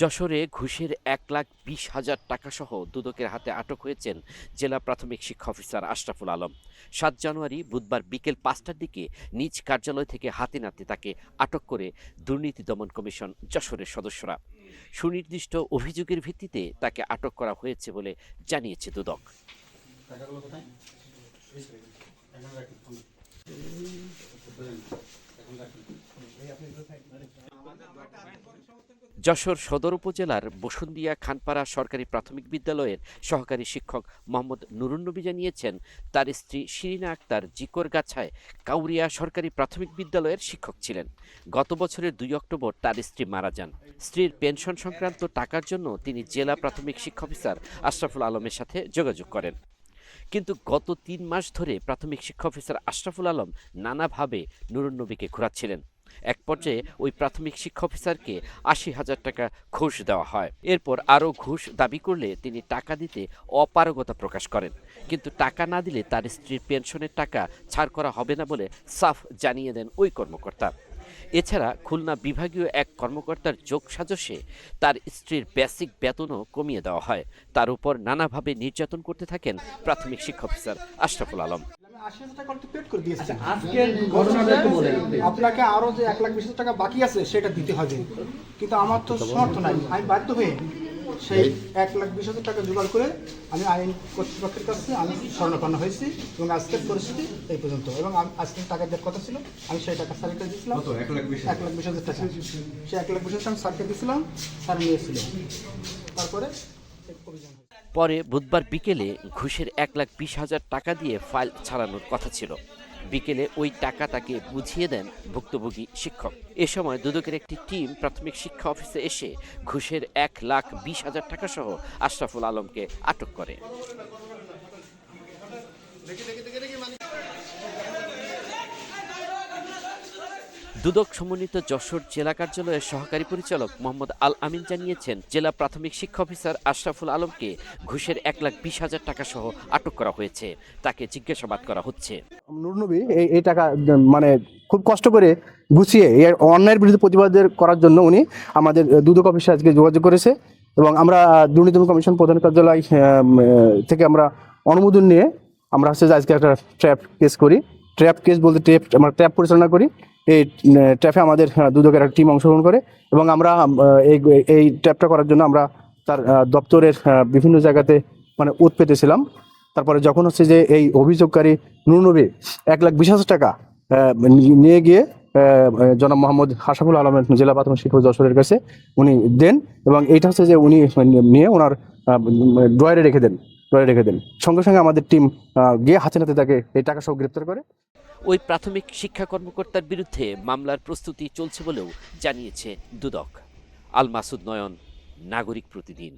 যশোরে ঘুষের ১,২০,০০০ টাকাসহ দুদকের হাতে আটক হয়েছেন জেলা প্রাথমিক শিক্ষা অফিসার আশরাফুল আলম। ৭ জানুয়ারি বুধবার বিকেল ৫টার দিকে নিজ কার্যালয় থেকে হাতে নাতে তাকে আটক করে দুর্নীতি দমন কমিশন যশোরের সদস্যরা। সুনির্দিষ্ট অভিযোগের ভিত্তিতে তাকে আটক করা হয়েছে বলে জানিয়েছে দুদক। যশোর সদর উপজেলার বসুন্দিয়া খানপাড়া সরকারি প্রাথমিক বিদ্যালয়ের সহকারী শিক্ষক মোহাম্মদ নুরুন্নবী জানিয়েছেন, তার স্ত্রী শিরিনা আক্তার জিকরগাছায় কাউরিয়া সরকারি প্রাথমিক বিদ্যালয়ের শিক্ষক ছিলেন। গত বছরের ২ অক্টোবর তার স্ত্রী মারা যান। স্ত্রীর পেনশন সংক্রান্ত টাকার জন্য তিনি জেলা প্রাথমিক শিক্ষা অফিসার আশরাফুল আলমের সাথে যোগাযোগ করেন। কিন্তু গত ৩ মাস ধরে প্রাথমিক শিক্ষা অফিসার আশরাফুল আলম নানাভাবে নুরুন্নবীকে ঘোরাচ্ছিলেন। এক পর্যায়ে ওই প্রাথমিক শিক্ষা অফিসারকে ৮০,০০০ টাকা ঘুষ দেওয়া হয়। এরপর আরও ঘুষ দাবি করলে তিনি টাকা দিতে অপারগতা প্রকাশ করেন। কিন্তু টাকা না দিলে তার স্ত্রীর পেনশনের টাকা ছাড় করা হবে না বলে সাফ জানিয়ে দেন ওই কর্মকর্তা। এছাড়া খুলনা বিভাগীয় এক কর্মকর্তার যোগসাজশে তার স্ত্রীর বেসিক বেতনও কমিয়ে দেওয়া হয়। তার উপর নানাভাবে নির্যাতন করতে থাকেন প্রাথমিক শিক্ষা অফিসার আশরাফুল আলম। ৮০,০০০ টাকা পেড করে দিয়েছি। আপনাকে আরো যে ১,২০,০০০ টাকা বাকি আছে সেটা দিতে হবে, কিন্তু আমার তো সমর্থ নাই। আমি বাধ্য হয়ে সেই ১,২০,০০০ টাকা জোগাড় করে আমি আইন কর্তৃপক্ষের কাছে আমি শরণাপন্ন হয়েছি এবং আজকের পরিস্থিতি এই পর্যন্ত। এবং আজকে টাকা দেওয়ার কথা ছিল, আমি সেই টাকা স্যারকে দিয়েছিলাম ১,২০,০০০ টাকা। সেই ১,২০,০০০ টাকা স্যারকে দিয়েছিলাম, স্যার নিয়েছিল। তারপরে অভিযান পরে বুধবার বিকেলে ঘুষের ১,২০,০০০ টাকা দিয়ে ফাইল ছাড়ানোর কথা ছিল। বিকেলে ওই টাকা তাকে বুঝিয়ে দেন ভুক্তভোগী শিক্ষক। এ সময় দুদকের একটি টিম প্রাথমিক শিক্ষা অফিসে এসে ঘুষের ১,২০,০০০ টাকা সহ আশরাফুল আলমকে আটক করে। দুদক সমন্বিত যশোর জেলা কার্যালয়ের সহকারী পরিচালক মোহাম্মদ আল আমিন জানিয়েছেন, জেলা প্রাথমিক শিক্ষা অফিসার আশরাফুল আলমকে ঘুষের ১,২০,০০০ টাকা সহ আটক করা হয়েছে। তাকে জিজ্ঞাসাবাদ করা হচ্ছে। নুরুন্নবী এই টাকা মানে খুব কষ্ট করে গুছিয়ে এর অন্যায়ের বিরুদ্ধে প্রতিবাদ করার জন্য উনি আমাদের দুদক অফিসে আজকে যোগাযোগ করেছে এবং আমরা দুর্নীতি দমন কমিশন প্রধান কার্যালয় থেকে আমরা অনুমোদন নিয়ে আমরা হচ্ছে আজকে একটা ট্র্যাপ কেস করি। ট্র্যাপ কেস বলতে আমরা ট্র্যাপ পরিচালনা করি। এই ট্র্যাপে আমাদের দুদকের একটা টিম অংশগ্রহণ করে এবং আমরা এই ট্র্যাপটা করার জন্য আমরা তার দপ্তরের বিভিন্ন জায়গাতে মানে উৎ পেতেছিলাম। তারপরে যখন হচ্ছে যে এই অভিযোগকারী নুরুন্নবী ১,২০,০০০ টাকা নিয়ে গিয়ে জনাব মোহাম্মদ আশরাফুল আলমের জেলা প্রাথমিক শিক্ষক যশোরের কাছে উনি দেন এবং এইটা হচ্ছে যে উনি নিয়ে ওনার ড্রয়ারে রেখে দেন। সঙ্গে সঙ্গে আমাদের টিম গিয়ে হাতে নাতে তাকে এই টাকা সহ গ্রেপ্তার করে। ওই প্রাথমিক শিক্ষা কর্মকর্তার বিরুদ্ধে মামলার প্রস্তুতি চলছে বলেও জানিয়েছে দুদক। আল মাসুদ নয়ন, নাগরিক প্রতিদিন।